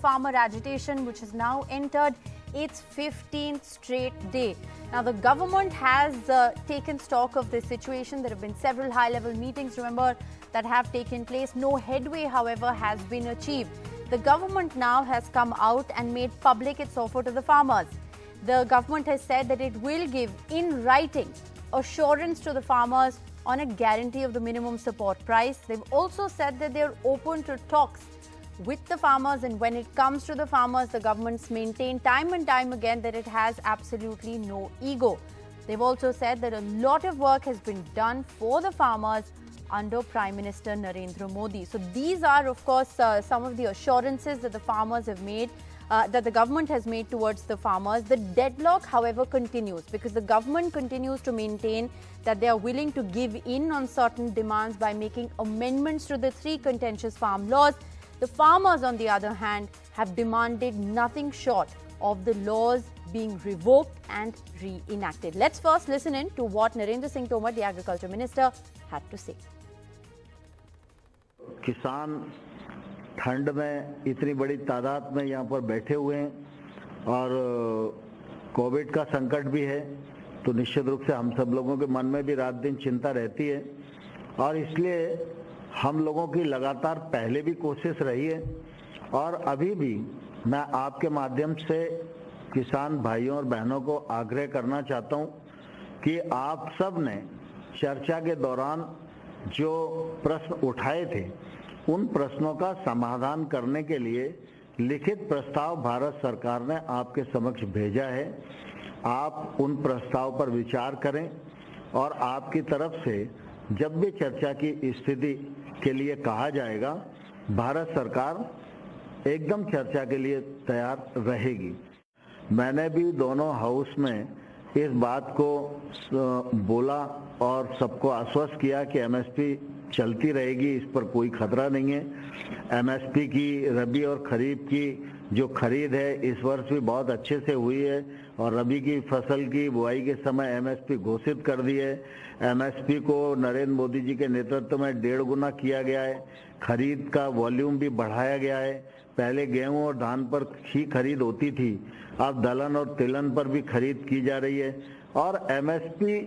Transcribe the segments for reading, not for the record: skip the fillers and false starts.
Farmer agitation, which has now entered its 15th straight day. Now, the government has taken stock of this situation. There have been several high-level meetings, remember, that have taken place. No headway, however, has been achieved. The government now has come out and made public its offer to the farmers. The government has said that it will give, in writing, assurance to the farmers on a guarantee of the minimum support price. They've also said that they're open to talks with the farmers, and when it comes to the farmers, the government's maintained time and time again that it has absolutely no ego. They've also said that a lot of work has been done for the farmers under Prime Minister Narendra Modi. So these are, of course, some of the assurances that the farmers have made, that the government has made towards the farmers. The deadlock, however, continues because the government continues to maintain that they are willing to give in on certain demands by making amendments to the 3 contentious farm laws. The farmers, on the other hand, have demanded nothing short of the laws being revoked and reenacted. Let's first listen in to what Narendra Singh Tomar, the Agriculture Minister, had to say. किसान ठंड में इतनी बड़ी तादाद में यहाँ पर बैठे हुए हैं और कोविड का संकट भी है, तो निश्चित रूप से हम सब लोगों के मन में भी रात दिन चिंता रहती है और इसलिए हम लोगों की लगातार पहले भी कोशिश रही है और अभी भी मैं आपके माध्यम से किसान भाइयों और बहनों को आग्रह करना चाहता हूं कि आप सब ने चर्चा के दौरान जो प्रश्न उठाए थे उन प्रश्नों का समाधान करने के लिए लिखित प्रस्ताव भारत सरकार ने आपके समक्ष भेजा है। आप उन प्रस्ताव पर विचार करें और आपकी तरफ से जब भी चर्चा की स्थिति के लिए कहा जाएगा, भारत सरकार एकदम चर्चा के लिए तैयार रहेगी। मैंने भी दोनों हाउस में इस बात को बोला और सबको आश्वस्त किया कि एमएसपी चलती रहेगी, इस पर कोई खतरा नहीं है। एमएसपी की रबी और खरीफ की जो खरीद है इस वर्ष भी बहुत अच्छे से हुई है और रबी की फसल की बुआई के समय एमएसपी घोषित कर दी है। एमएसपी को नरेंद्र मोदी जी के नेतृत्व में 1.5 गुना किया गया है। खरीद का वॉल्यूम भी बढ़ाया गया है। पहले गेहूं और धान पर ही खरीद होती थी, अब दलहन और तिलहन पर भी खरीद की जा रही है और एमएसपी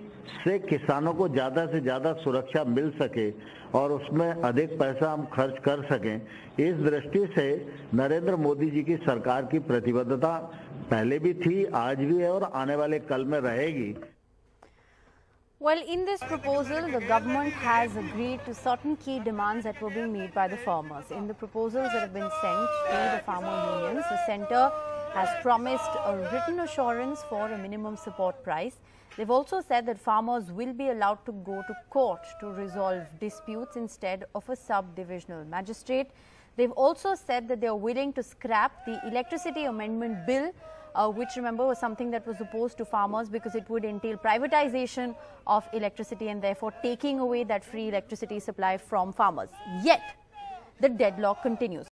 से किसानों को ज़्यादा से ज़्यादा सुरक्षा मिल सके और उसमें अधिक पैसा हम खर्च कर सकें, इस दृष्टि से नरेंद्र मोदी जी की सरकार की प्रतिबद्धता पहले भी थी, आज भी है और आने वाले कल में रहेगी। Well, in this proposal, the government has agreed to certain key demands that were being made by the farmers. In the proposals that have been sent to the farmer unions, the centre has promised a written assurance for a minimum support price. They've also said that farmers will be allowed to go to court to resolve disputes instead of a sub-divisional magistrate. They've also said that they are willing to scrap the electricity amendment bill, which, remember, was something that was opposed to farmers because it would entail privatization of electricity and therefore taking away that free electricity supply from farmers. Yet, the deadlock continues.